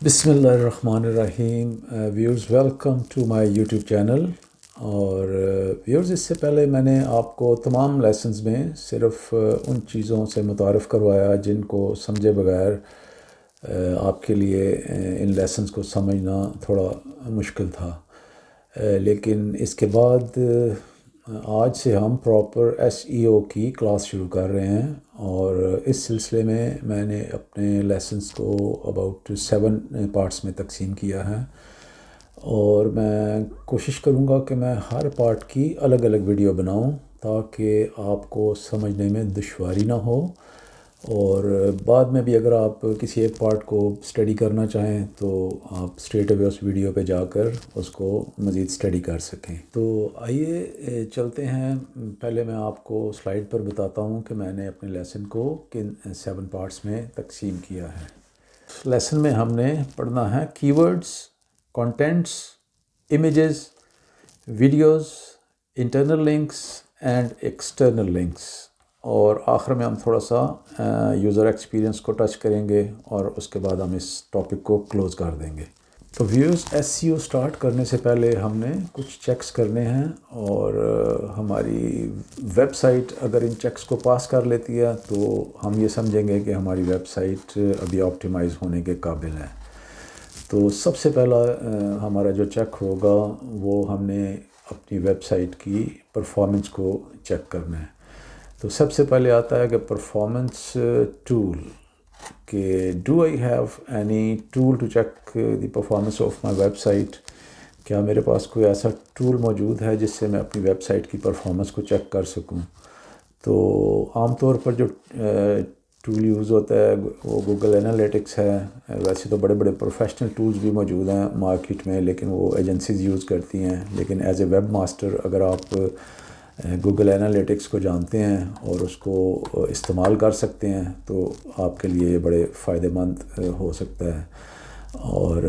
بسم اللہ الرحمن الرحیم viewers welcome to my YouTube channel. اور ویورز اس سے پہلے میں نے آپ کو تمام لیسنز میں صرف ان چیزوں سے متعارف کروایا جن کو سمجھے بغیر آپ کے لیے ان لیسنز کو سمجھنا تھوڑا مشکل تھا. لیکن اس کے بعد آج سے ہم پراپر SEO کی کلاس شروع کر رہے ہیں، اور اس سلسلے میں میں نے اپنے لیسنز کو اباؤٹ 7 پارٹس میں تقسیم کیا ہے، اور میں کوشش کروں گا کہ میں ہر پارٹ کی الگ الگ ویڈیو بناؤں تاکہ آپ کو سمجھنے میں دشواری نہ ہو، اور بعد میں بھی اگر آپ کسی ایک پارٹ کو اسٹڈی کرنا چاہیں تو آپ اسٹریٹ اوے اس ویڈیو پہ جا کر اس کو مزید اسٹڈی کر سکیں. تو آئیے چلتے ہیں. پہلے میں آپ کو سلائیڈ پر بتاتا ہوں کہ میں نے اپنے لیسن کو کن 7 پارٹس میں تقسیم کیا ہے. لیسن میں ہم نے پڑھنا ہے کی words, contents, images, videos, internal links and external links, اور آخر میں ہم تھوڑا سا یوزر ایکسپیرینس کو ٹچ کریں گے، اور اس کے بعد ہم اس ٹاپک کو کلوز کر دیں گے. تو ویورز SEO سٹارٹ کرنے سے پہلے ہم نے کچھ چیکس کرنے ہیں، اور ہماری ویب سائٹ اگر ان چیکس کو پاس کر لیتی ہے تو ہم یہ سمجھیں گے کہ ہماری ویب سائٹ ابھی آپٹیمائز ہونے کے قابل ہے. تو سب سے پہلا ہمارا جو چیک ہوگا وہ ہم نے اپنی ویب سائٹ کی پرفارمنس کو چیک کرنا ہے. تو سب سے پہلے آتا ہے کہ پرفارمنس ٹول، کہ do I have any tool to check the performance of my website. کیا میرے پاس کوئی ایسا ٹول موجود ہے جس سے میں اپنی ویب سائٹ کی پرفارمنس کو چیک کر سکوں؟ تو عام طور پر جو ٹول یوز ہوتا ہے وہ گوگل انالیٹکس ہے. ویسے تو بڑے بڑے پروفیشنل ٹولز بھی موجود ہیں مارکیٹ میں، لیکن وہ ایجنسیز یوز کرتی ہیں. لیکن ایز اے ویب ماسٹر اگر آپ گوگل انالیٹکس کو جانتے ہیں اور اس کو استعمال کر سکتے ہیں تو آپ کے لیے یہ بڑے فائدہ مند ہو سکتا ہے. اور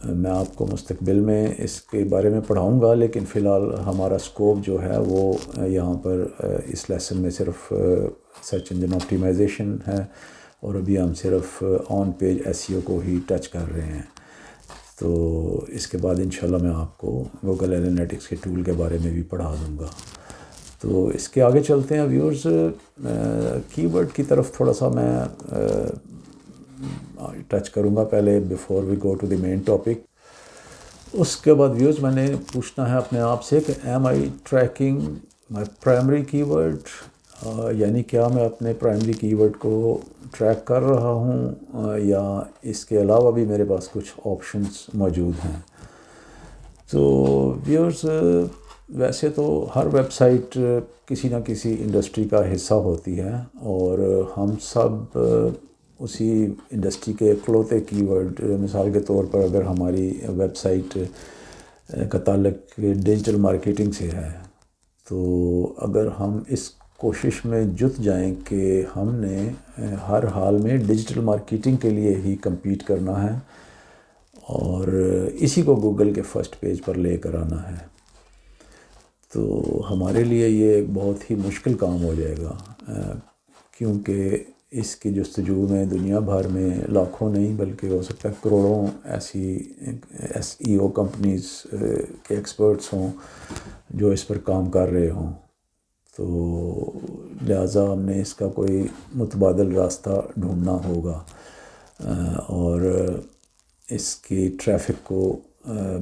میں آپ کو مستقبل میں اس کے بارے میں پڑھاؤں گا، لیکن فی الحال ہمارا سکوپ جو ہے وہ یہاں پر اس لیسن میں صرف سرچ انجن آپٹیمائزیشن ہے، اور ابھی ہم صرف آن پیج SEO کو ہی ٹچ کر رہے ہیں. تو اس کے بعد انشاءاللہ میں آپ کو گوگل انالیٹکس کے ٹول کے بارے میں بھی پڑھا دوں گا. تو اس کے آگے چلتے ہیں ویورز. کی ورڈ کی طرف تھوڑا سا میں ٹچ کروں گا پہلے before we go to the main topic. اس کے بعد ویورز میں نے پوچھنا ہے اپنے آپ سے کہ ایم آئی ٹریکنگ مائی پرائمری کی ورڈ، یعنی کیا میں اپنے پرائمری کی ورڈ کو ٹریک کر رہا ہوں، یا اس کے علاوہ بھی میرے پاس کچھ آپشنز موجود ہیں. تو ویورز ویسے تو ہر ویب سائٹ کسی نہ کسی انڈسٹری کا حصہ ہوتی ہے، اور ہم سب اسی انڈسٹری کے اکلوتے کی ورڈ، مثال کے طور پر اگر ہماری ویب سائٹ کا تعلق ڈیجیٹل مارکیٹنگ سے ہے تو اگر ہم اس کوشش میں جت جائیں کہ ہم نے ہر حال میں ڈیجیٹل مارکیٹنگ کے لیے ہی کمپیٹ کرنا ہے اور اسی کو گوگل کے فرسٹ پیج پر لے کر آنا ہے، تو ہمارے لیے یہ ایک بہت ہی مشکل کام ہو جائے گا، کیونکہ اس کی جستجو میں دنیا بھر میں لاکھوں نہیں بلکہ ہو سکتا ہے کروڑوں ایسی SEO کمپنیز کے ایکسپرٹس ہوں جو اس پر کام کر رہے ہوں. تو لہٰذا ہم نے اس کا کوئی متبادل راستہ ڈھونڈنا ہوگا، اور اس کی ٹریفک کو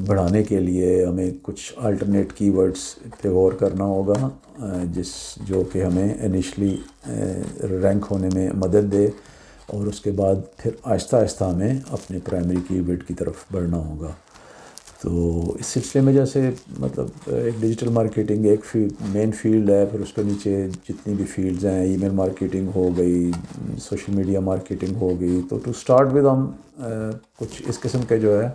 بڑھانے کے لیے ہمیں کچھ الٹرنیٹ کی ورڈز پہ غور کرنا ہوگا، جو کہ ہمیں انیشلی رینک ہونے میں مدد دے، اور اس کے بعد پھر آہستہ آہستہ ہمیں اپنے پرائمری کی ورڈ کی طرف بڑھنا ہوگا. تو اس سلسلے میں جیسے مطلب ایک ڈیجیٹل مارکیٹنگ ایک مین فیلڈ ہے، پھر اس کے نیچے جتنی بھی فیلڈز ہیں، ای میل مارکیٹنگ ہو گئی، سوشل میڈیا مارکیٹنگ ہو گئی. تو ٹو سٹارٹ ود ہم کچھ اس قسم کے جو ہے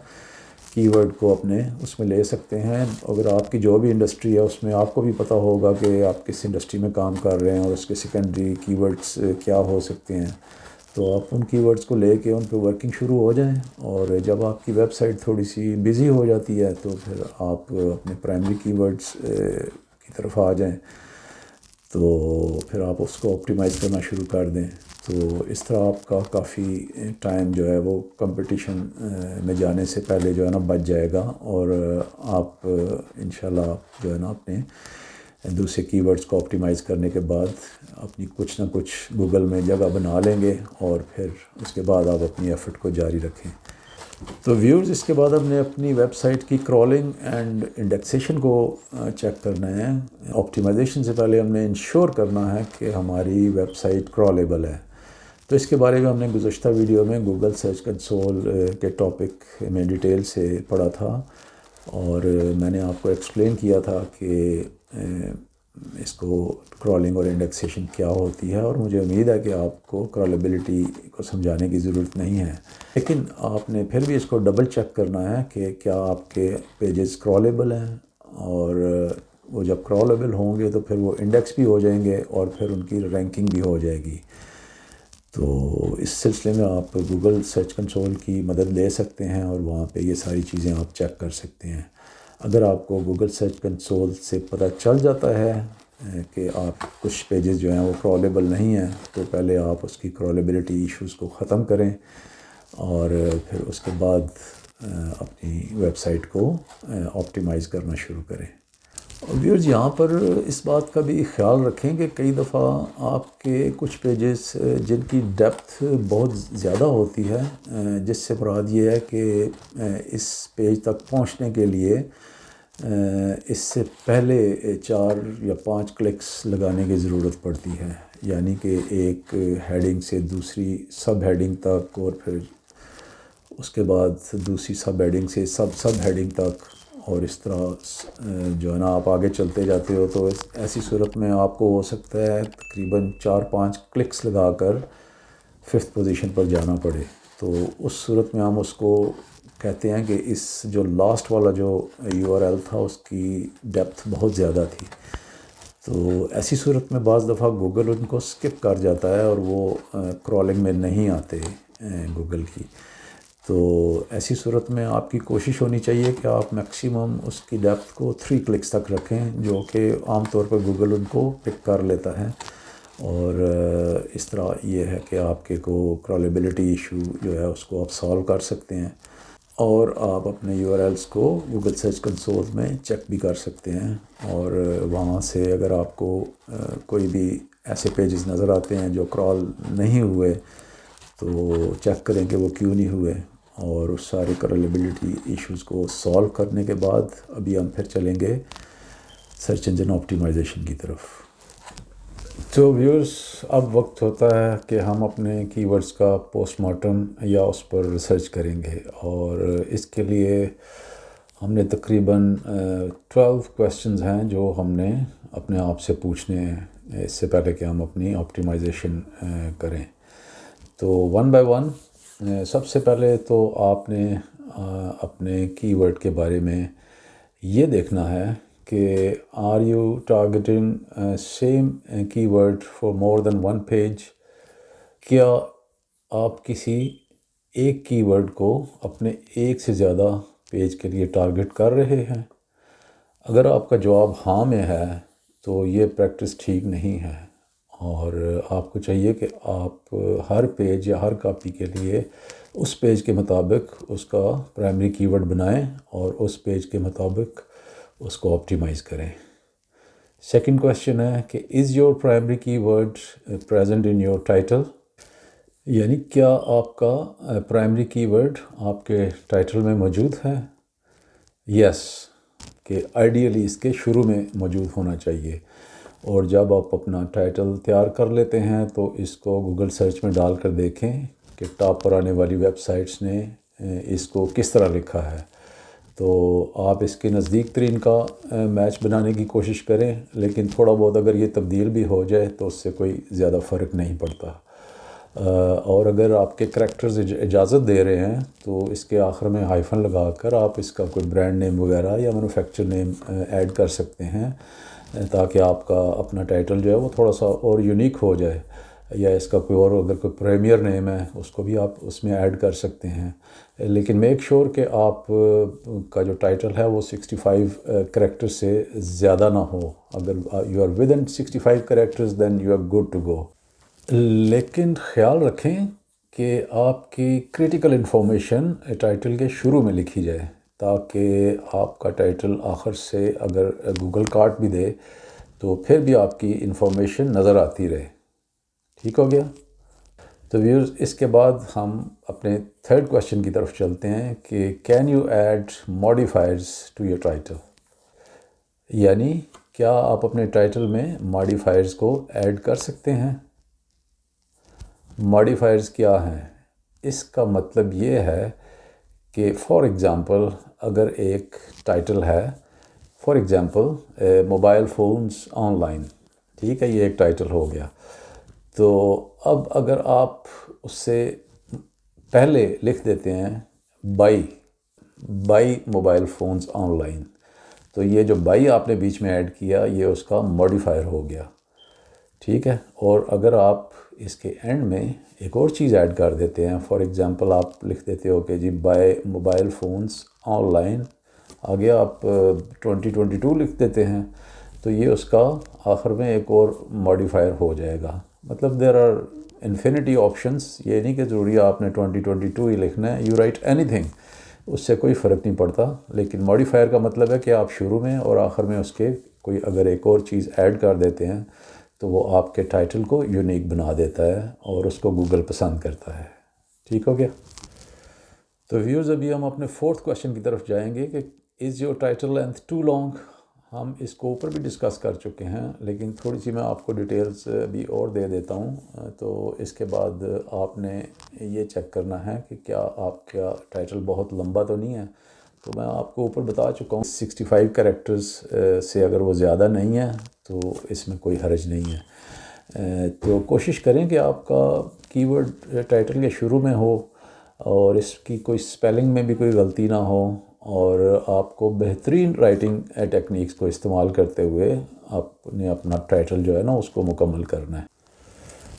کی ورڈ کو اپنے اس میں لے سکتے ہیں. اگر آپ کی جو بھی انڈسٹری ہے اس میں آپ کو بھی پتہ ہوگا کہ آپ کس انڈسٹری میں کام کر رہے ہیں اور اس کے سیکنڈری کی ورڈز کیا ہو سکتے ہیں، تو آپ ان کی ورڈز کو لے کے ان پہ ورکنگ شروع ہو جائیں، اور جب آپ کی ویب سائٹ تھوڑی سی بزی ہو جاتی ہے تو پھر آپ اپنے پرائمری کی ورڈز کی طرف آ جائیں، تو پھر آپ اس کو آپٹیمائز کرنا شروع کر دیں. تو اس طرح آپ کا کافی ٹائم جو ہے وہ کمپٹیشن میں جانے سے پہلے جو ہے نا بچ جائے گا، اور آپ انشاءاللہ جو ہے نا اپنے دوسرے کی ورڈز کو آپٹیمائز کرنے کے بعد اپنی کچھ نہ کچھ گوگل میں جگہ بنا لیں گے، اور پھر اس کے بعد آپ اپنی ایفرٹ کو جاری رکھیں۔ تو ویورز، اس کے بعد ہم نے اپنی ویب سائٹ کی کرالنگ اینڈ انڈیکسیشن کو چیک کرنا ہے۔ آپٹیمائزیشن سے پہلے ہم نے انشور کرنا ہے کہ ہماری ویب سائٹ کرالیبل ہے۔ تو اس کے بارے میں ہم نے گزشتہ ویڈیو میں گوگل سرچ کنسول کے ٹاپک میں ڈیٹیل سے پڑھا تھا، اور میں نے آپ کو ایکسپلین کیا تھا کہ اس کو کرالنگ اور انڈیکسیشن کیا ہوتی ہے، اور مجھے امید ہے کہ آپ کو کرالبلٹی کو سمجھانے کی ضرورت نہیں ہے، لیکن آپ نے پھر بھی اس کو ڈبل چیک کرنا ہے کہ کیا آپ کے پیجز کرالیبل ہیں، اور وہ جب کرالیبل ہوں گے تو پھر وہ انڈیکس بھی ہو جائیں گے، اور پھر ان کی رینکنگ بھی ہو جائے گی۔ تو اس سلسلے میں آپ گوگل سرچ کنسول کی مدد لے سکتے ہیں، اور وہاں پہ یہ ساری چیزیں آپ چیک کر سکتے ہیں۔ اگر آپ کو گوگل سرچ کنسول سے پتہ چل جاتا ہے کہ آپ کچھ پیجز جو ہیں وہ کرالیبل نہیں ہیں، تو پہلے آپ اس کی کرالبلٹی ایشوز کو ختم کریں، اور پھر اس کے بعد اپنی ویب سائٹ کو آپٹیمائز کرنا شروع کریں۔ اور ویورز، یہاں پر اس بات کا بھی خیال رکھیں کہ کئی دفعہ آپ کے کچھ پیجز جن کی ڈیپتھ بہت زیادہ ہوتی ہے، جس سے مراد یہ ہے کہ اس پیج تک پہنچنے کے لیے اس سے پہلے 4 یا 5 کلکس لگانے کی ضرورت پڑتی ہے، یعنی کہ ایک ہیڈنگ سے دوسری سب ہیڈنگ تک، اور پھر اس کے بعد دوسری سب ہیڈنگ سے سب ہیڈنگ تک، اور اس طرح جو ہے نا آپ آگے چلتے جاتے ہو، تو ایسی صورت میں آپ کو ہو سکتا ہے تقریباً 4-5 کلکس لگا کر 5th پوزیشن پر جانا پڑے۔ تو اس صورت میں ہم اس کو کہتے ہیں کہ اس جو لاسٹ والا جو URL تھا اس کی ڈیپتھ بہت زیادہ تھی۔ تو ایسی صورت میں بعض دفعہ گوگل ان کو سکپ کر جاتا ہے، اور وہ کرالنگ میں نہیں آتے گوگل کی۔ تو ایسی صورت میں آپ کی کوشش ہونی چاہیے کہ آپ میکسیمم اس کی ڈیپتھ کو 3 کلکس تک رکھیں، جو کہ عام طور پر گوگل ان کو پک کر لیتا ہے، اور اس طرح یہ ہے کہ آپ کے کو کرالبلٹی ایشو جو ہے اس کو آپ سالو کر سکتے ہیں، اور آپ اپنے URLs کو گوگل سرچ کنسول میں چیک بھی کر سکتے ہیں، اور وہاں سے اگر آپ کو کوئی بھی ایسے پیجز نظر آتے ہیں جو کرال نہیں ہوئے، تو چیک کریں کہ وہ کیوں نہیں ہوئے، اور اس سارے کرالبلٹی ایشوز کو سالو کرنے کے بعد ابھی ہم پھر چلیں گے سرچ انجن آپٹیمائزیشن کی طرف۔ تو ویورز، اب وقت ہوتا ہے کہ ہم اپنے کی ورڈز کا پوسٹ مارٹم یا اس پر ریسرچ کریں گے، اور اس کے لیے ہم نے تقریباً 12 کویسچنز ہیں جو ہم نے اپنے آپ سے پوچھنے ہیں اس سے پہلے کہ ہم اپنی آپٹیمائزیشن کریں۔ تو 1 بائی 1 سب سے پہلے تو آپ نے اپنے کی ورڈ کے بارے میں یہ دیکھنا ہے کہ are you targeting same keyword for more than 1 page? کیا آپ کسی ایک کی ورڈ کو اپنے ایک سے زیادہ پیج کے لیے ٹارگیٹ کر رہے ہیں؟ اگر آپ کا جواب ہاں میں ہے تو یہ پریکٹس ٹھیک نہیں ہے، اور آپ کو چاہیے کہ آپ ہر پیج یا ہر کاپی کے لیے اس پیج کے مطابق اس کا پرائمری کی ورڈ بنائیں، اور اس پیج کے مطابق اس کو آپٹیمائز کریں۔ سیکنڈ کویسچن ہے کہ از یور پرائمری کی word present in your title? یعنی کیا آپ کا پرائمری کی ورڈ آپ کے ٹائٹل میں موجود ہے؟ یس، کہ آئیڈیلی اس کے شروع میں موجود ہونا چاہیے، اور جب آپ اپنا ٹائٹل تیار کر لیتے ہیں تو اس کو گوگل سرچ میں ڈال کر دیکھیں کہ ٹاپ پر آنے والی ویب سائٹس نے اس کو کس طرح لکھا ہے، تو آپ اس کے نزدیک ترین کا میچ بنانے کی کوشش کریں، لیکن تھوڑا بہت اگر یہ تبدیل بھی ہو جائے تو اس سے کوئی زیادہ فرق نہیں پڑتا، اور اگر آپ کے کریکٹرز اجازت دے رہے ہیں تو اس کے آخر میں ہائفن لگا کر آپ اس کا کوئی برانڈ نیم وغیرہ یا مینوفیکچر نیم ایڈ کر سکتے ہیں، تاکہ آپ کا اپنا ٹائٹل جو ہے وہ تھوڑا سا اور یونیک ہو جائے، یا اس کا کوئی اور اگر کوئی پریمیئر نیم ہے اس کو بھی آپ اس میں ایڈ کر سکتے ہیں، لیکن میک شور کہ آپ کا جو ٹائٹل ہے وہ 65 کریکٹر سے زیادہ نہ ہو۔ اگر you are within 65 characters then you are good to go. لیکن خیال رکھیں کہ آپ کی کریٹیکل انفارمیشن ٹائٹل کے شروع میں لکھی جائے، تاکہ آپ کا ٹائٹل آخر سے اگر گوگل کاٹ بھی دے تو پھر بھی آپ کی انفارمیشن نظر آتی رہے۔ ٹھیک ہو گیا؟ تو ویورز، اس کے بعد ہم اپنے تھرڈ کویشچن کی طرف چلتے ہیں کہ can you add modifiers to your title? یعنی کیا آپ اپنے ٹائٹل میں ماڈیفائرز کو ایڈ کر سکتے ہیں؟ ماڈیفائرز کیا ہیں؟ اس کا مطلب یہ ہے کہ فار ایگزامپل اگر ایک ٹائٹل ہے، for example mobile phones on line, ٹھیک ہے، یہ ایک ٹائٹل ہو گیا۔ تو اب اگر آپ اس سے پہلے لکھ دیتے ہیں by mobile phones on line, تو یہ جو بائی آپ نے بیچ میں ایڈ کیا یہ اس کا ماڈیفائر ہو گیا، ٹھیک ہے۔ اور اگر آپ اس کے اینڈ میں ایک اور چیز ایڈ کر دیتے ہیں، فار ایگزامپل آپ لکھ دیتے ہو کہ جی by mobile phones online, آگے آپ 2022 لکھ دیتے ہیں، تو یہ اس کا آخر میں ایک اور ماڈیفائر ہو جائے گا۔ مطلب دیر آر انفینٹی آپشنس، یہ نہیں کہ ضروری آپ نے 2022 ہی لکھنا ہے، یو رائٹ اینی تھنگ، اس سے کوئی فرق نہیں پڑتا۔ لیکن ماڈیفائر کا مطلب ہے کہ آپ شروع میں اور آخر میں اس کے کوئی اگر ایک اور چیز ایڈ کر دیتے ہیں تو وہ آپ کے ٹائٹل کو یونیک بنا دیتا ہے اور اس کو گوگل پسند کرتا ہے۔ ٹھیک ہو گیا؟ تو ویورز، ابھی ہم اپنے فورتھ کویشچن کی طرف جائیں گے کہ is your title length two long? ہم اس کو اوپر بھی ڈسکس کر چکے ہیں، لیکن تھوڑی سی میں آپ کو ڈیٹیلز بھی اور دے دیتا ہوں۔ تو اس کے بعد آپ نے یہ چیک کرنا ہے کہ کیا آپ کا ٹائٹل بہت لمبا تو نہیں ہے۔ تو میں آپ کو اوپر بتا چکا ہوں 65 کریکٹرز سے اگر وہ زیادہ نہیں ہے تو اس میں کوئی حرج نہیں ہے۔ تو کوشش کریں کہ آپ کا کی ورڈ ٹائٹل کے شروع میں ہو اور اس کی کوئی سپیلنگ میں بھی کوئی غلطی نہ ہو، اور آپ کو بہترین رائٹنگ ٹیکنیکس کو استعمال کرتے ہوئے آپ نے اپنا ٹائٹل جو ہے نا اس کو مکمل کرنا ہے۔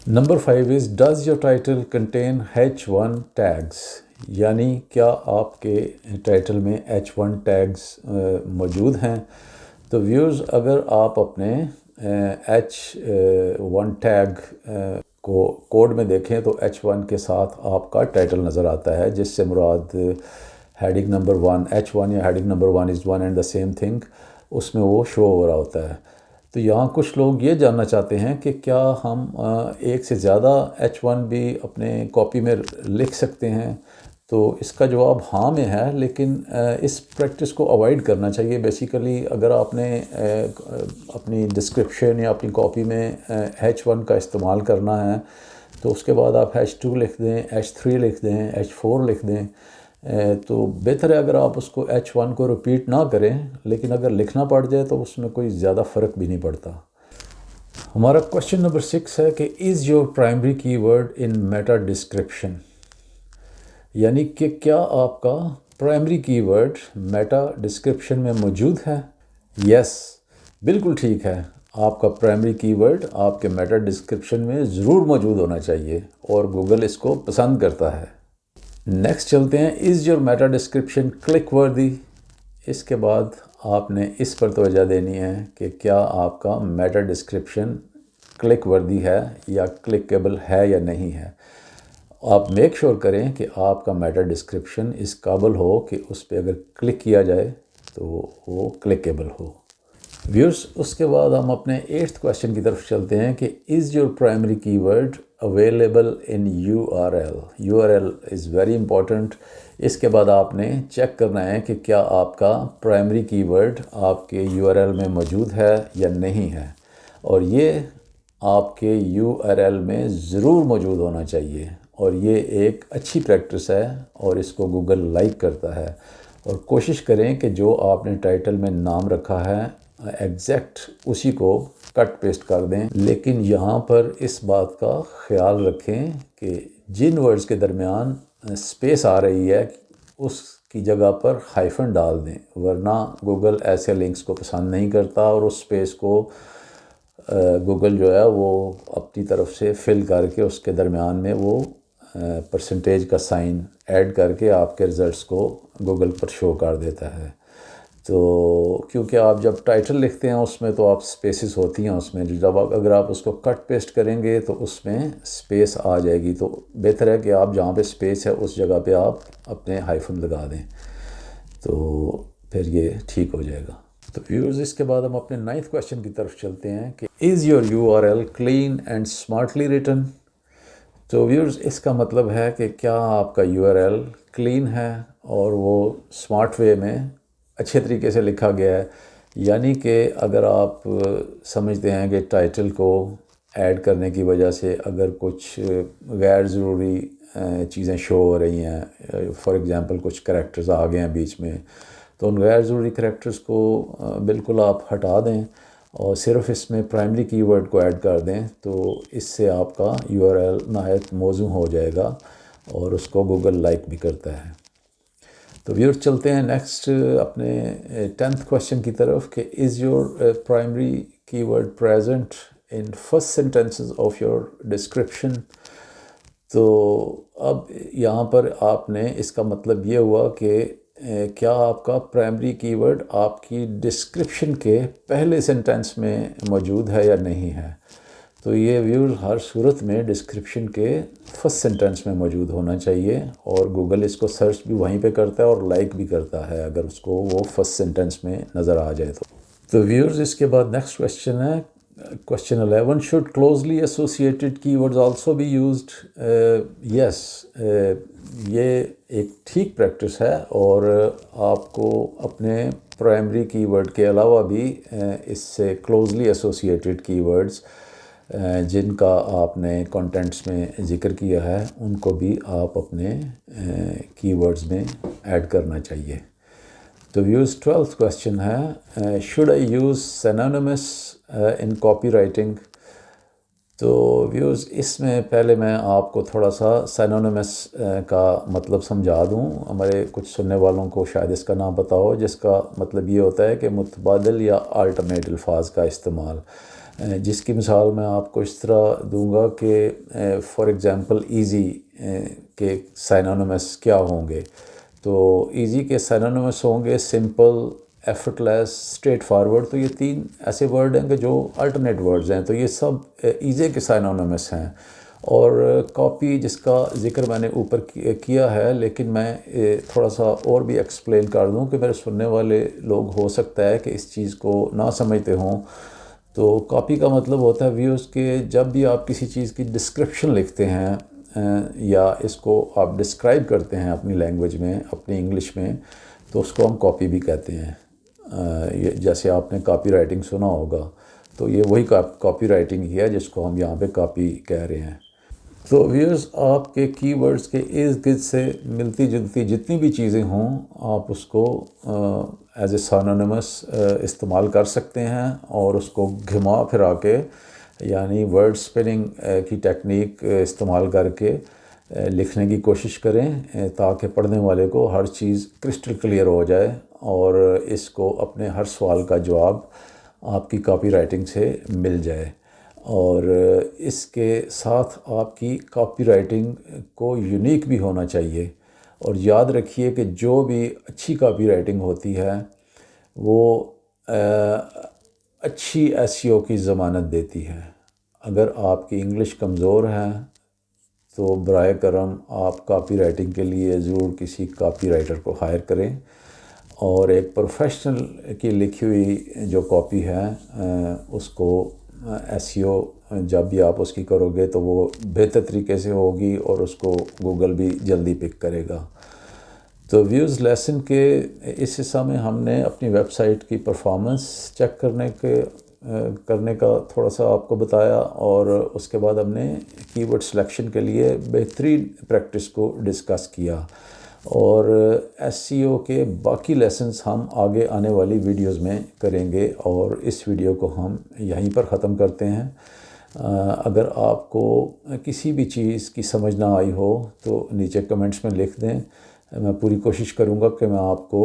Number 5 is does your title contain H1 tags? یعنی کیا آپ کے ٹائٹل میں H1 ٹیگز موجود ہیں؟ تو ویورز، اگر آپ اپنے H1 ٹیگ کو کوڈ میں دیکھیں تو H1 کے ساتھ آپ کا ٹائٹل نظر آتا ہے، جس سے مراد ہیڈنگ نمبر 1 H1 یا heading number 1 is one and the same thing, اس میں وہ شو ہو رہا ہوتا ہے۔ تو یہاں کچھ لوگ یہ جاننا چاہتے ہیں کہ کیا ہم ایک سے زیادہ H1 بھی اپنے کاپی میں لکھ سکتے ہیں؟ تو اس کا جواب ہاں میں ہے، لیکن اس پریکٹس کو اوائڈ کرنا چاہیے۔ بیسیکلی اگر آپ نے اپنی ڈسکرپشن یا اپنی کاپی میں H1 کا استعمال کرنا ہے تو اس کے بعد آپ H2 لکھ دیں، H3 لکھ دیں، H4 لکھ دیں، تو بہتر ہے اگر آپ اس کو H1 کو ریپیٹ نہ کریں، لیکن اگر لکھنا پڑ جائے تو اس میں کوئی زیادہ فرق بھی نہیں پڑتا۔ ہمارا کویشچن نمبر 6 ہے کہ از یور پرائمری کی ورڈ ان میٹا ڈسکرپشن؟ یعنی کہ کیا آپ کا primary key word meta description میں موجود ہے؟ یس، بالکل ٹھیک ہے، آپ کا پرائمری کی ورڈ آپ کے میٹا ڈسکرپشن میں ضرور موجود ہونا چاہیے اور گوگل اس کو پسند کرتا ہے۔ نیکسٹ چلتے ہیں، is your meta description click وردی؟ اس کے بعد آپ نے اس پر توجہ دینی ہے کہ کیا آپ کا میٹا ڈسکرپشن کلک وردی ہے یا کلکیبل ہے یا نہیں ہے۔ آپ میک شور کریں کہ آپ کا میٹا ڈسکرپشن اس قابل ہو کہ اس پہ اگر کلک کیا جائے تو وہ کلکیبل ہو۔ ویورز، اس کے بعد ہم اپنے 8th کویشچن کی طرف چلتے ہیں کہ is your primary keyword available in URL؟ URL is very important. اس کے بعد آپ نے چیک کرنا ہے کہ کیا آپ کا پرائمری کی ورڈ آپ کے URL میں موجود ہے یا نہیں ہے، اور یہ آپ کے URL میں ضرور موجود ہونا چاہیے، اور یہ ایک اچھی پریکٹس ہے اور اس کو گوگل لائک کرتا ہے۔ اور کوشش کریں کہ جو آپ نے ٹائٹل میں نام رکھا ہے ایگزیکٹ اسی کو کٹ پیسٹ کر دیں، لیکن یہاں پر اس بات کا خیال رکھیں کہ جن ورڈز کے درمیان سپیس آ رہی ہے اس کی جگہ پر ہائفن ڈال دیں، ورنہ گوگل ایسے لنکس کو پسند نہیں کرتا اور اس سپیس کو گوگل جو ہے وہ اپنی طرف سے فل کر کے اس کے درمیان میں وہ پرسنٹیج کا سائن ایڈ کر کے آپ کے رزلٹس کو گوگل پر شو کر دیتا ہے۔ تو کیونکہ آپ جب ٹائٹل لکھتے ہیں اس میں تو آپ سپیسز ہوتی ہیں اس میں، جب اگر آپ اس کو کٹ پیسٹ کریں گے تو اس میں سپیس آ جائے گی، تو بہتر ہے کہ آپ جہاں پہ سپیس ہے اس جگہ پہ آپ اپنے ہائفن لگا دیں، تو پھر یہ ٹھیک ہو جائے گا۔ تو ویورز اس کے بعد ہم اپنے 9th کویشچن کی طرف چلتے ہیں کہ is your URL clean and smartly return? تو ویورز اس کا مطلب ہے کہ کیا آپ کا URL کلین ہے اور وہ اسمارٹ وے میں اچھے طریقے سے لکھا گیا ہے، یعنی کہ اگر آپ سمجھتے ہیں کہ ٹائٹل کو ایڈ کرنے کی وجہ سے اگر کچھ غیر ضروری چیزیں شو ہو رہی ہیں، فار ایگزامپل کچھ کریکٹرز آ گئے ہیں بیچ میں، تو ان غیر ضروری کریکٹرز کو بالکل آپ ہٹا دیں اور صرف اس میں پرائمری کی ورڈ کو ایڈ کر دیں، تو اس سے آپ کا URL نہایت موزوں ہو جائے گا اور اس کو گوگل لائک بھی کرتا ہے۔ تو ویور چلتے ہیں نیکسٹ اپنے 10th کویشچن کی طرف کہ از یور پرائمری کی word present in first sentences of your description? تو اب یہاں پر آپ نے اس کا مطلب یہ ہوا کہ کیا آپ کا پرائمری کی ورڈ آپ کی ڈسکرپشن کے پہلے سینٹینس میں موجود ہے یا نہیں ہے؟ تو یہ ویور ہر صورت میں ڈسکرپشن کے فرسٹ سینٹینس میں موجود ہونا چاہیے، اور گوگل اس کو سرچ بھی وہیں پہ کرتا ہے اور لائک بھی کرتا ہے اگر اس کو وہ فرسٹ سینٹینس میں نظر آ جائے تو ویورز اس کے بعد نیکسٹ کویشچن ہے کویشچن 11 شوڈ کلوزلی ایسوسیٹڈ کی ورڈز آلسو بی یوزڈ؟ یس، یہ ایک ٹھیک پریکٹس ہے، اور آپ کو اپنے پرائمری کی ورڈ کے علاوہ بھی اس سے کلوزلی ایسوسیٹڈ کی ورڈز جن کا آپ نے کانٹینٹس میں ذکر کیا ہے ان کو بھی آپ اپنے کی ورڈز میں ایڈ کرنا چاہیے۔ تو ویورز 12th کویشچن ہے should I use synonyms in copy writing? تو ویورز اس میں پہلے میں آپ کو تھوڑا سا سینونیمس کا مطلب سمجھا دوں، ہمارے کچھ سننے والوں کو شاید اس کا نام پتہ ہو، جس کا مطلب یہ ہوتا ہے کہ متبادل یا آلٹرنیٹ الفاظ کا استعمال، جس کی مثال میں آپ کو اس طرح دوں گا کہ فار ایگزامپل ایزی کے سینونیمس کیا ہوں گے؟ تو ایزی کے سینونیمس ہوں گے سمپل، ایفرٹ لیس، اسٹریٹ فارورڈ۔ تو یہ 3 ایسے ورڈ ہیں کہ جو الٹرنیٹ ورڈز ہیں، تو یہ سب ایزی کے سینونیمس ہیں۔ اور کاپی جس کا ذکر میں نے اوپر کیا ہے، لیکن میں تھوڑا سا اور بھی ایکسپلین کر دوں کہ میرے سننے والے لوگ ہو سکتا ہے کہ اس چیز کو نہ سمجھتے ہوں۔ تو کاپی کا مطلب ہوتا ہے ویورز کہ جب بھی آپ کسی چیز کی ڈسکرپشن لکھتے ہیں یا اس کو آپ ڈسکرائب کرتے ہیں اپنی لینگویج میں، اپنی انگلش میں، تو اس کو ہم کاپی بھی کہتے ہیں۔ جیسے آپ نے کاپی رائٹنگ سنا ہوگا، تو یہ وہی کاپی رائٹنگ ہی ہے جس کو ہم یہاں پہ کاپی کہہ رہے ہیں۔ تو ویورز آپ کے کی ورڈز کے ارد گرد سے ملتی جلتی جتنی بھی چیزیں ہوں، آپ اس کو ایز اے سینونیمس استعمال کر سکتے ہیں، اور اس کو گھما پھرا کے، یعنی ورڈ اسپننگ کی ٹیکنیک استعمال کر کے لکھنے کی کوشش کریں، تاکہ پڑھنے والے کو ہر چیز کرسٹل کلیئر ہو جائے اور اس کو اپنے ہر سوال کا جواب آپ کی کاپی رائٹنگ سے مل جائے۔ اور اس کے ساتھ آپ کی کاپی رائٹنگ کو یونیک بھی ہونا چاہیے، اور یاد رکھیے کہ جو بھی اچھی کاپی رائٹنگ ہوتی ہے وہ اچھی SEO کی ضمانت دیتی ہے۔ اگر آپ کی انگلش کمزور ہے تو برائے کرم آپ کاپی رائٹنگ کے لیے ضرور کسی کاپی رائٹر کو ہائر کریں، اور ایک پروفیشنل کی لکھی ہوئی جو کاپی ہے اس کو SEO جب بھی آپ اس کی کرو گے تو وہ بہتر طریقے سے ہوگی، اور اس کو گوگل بھی جلدی پک کرے گا۔ تو ویوز لیسن کے اس حصہ میں ہم نے اپنی ویب سائٹ کی پرفارمنس چیک کرنے کا تھوڑا سا آپ کو بتایا، اور اس کے بعد ہم نے کی ورڈ سلیکشن کے لیے بہترین پریکٹس کو ڈسکس کیا، اور SEO کے باقی لیسنز ہم آگے آنے والی ویڈیوز میں کریں گے، اور اس ویڈیو کو ہم یہیں پر ختم کرتے ہیں۔ اگر آپ کو کسی بھی چیز کی سمجھ نہ آئی ہو تو نیچے کمنٹس میں لکھ دیں، میں پوری کوشش کروں گا کہ میں آپ کو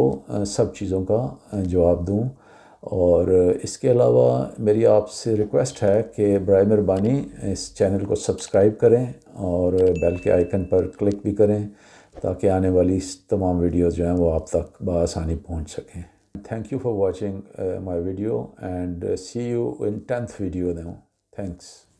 سب چیزوں کا جواب دوں۔ اور اس کے علاوہ میری آپ سے ریکویسٹ ہے کہ برائے مہربانی اس چینل کو سبسکرائب کریں اور بیل کے آئیکن پر کلک بھی کریں، تاکہ آنے والی تمام ویڈیوز جو ہیں وہ آپ تک بآسانی پہنچ سکیں۔ Thank you for watching my video, and see you in 10th video now. Thanks.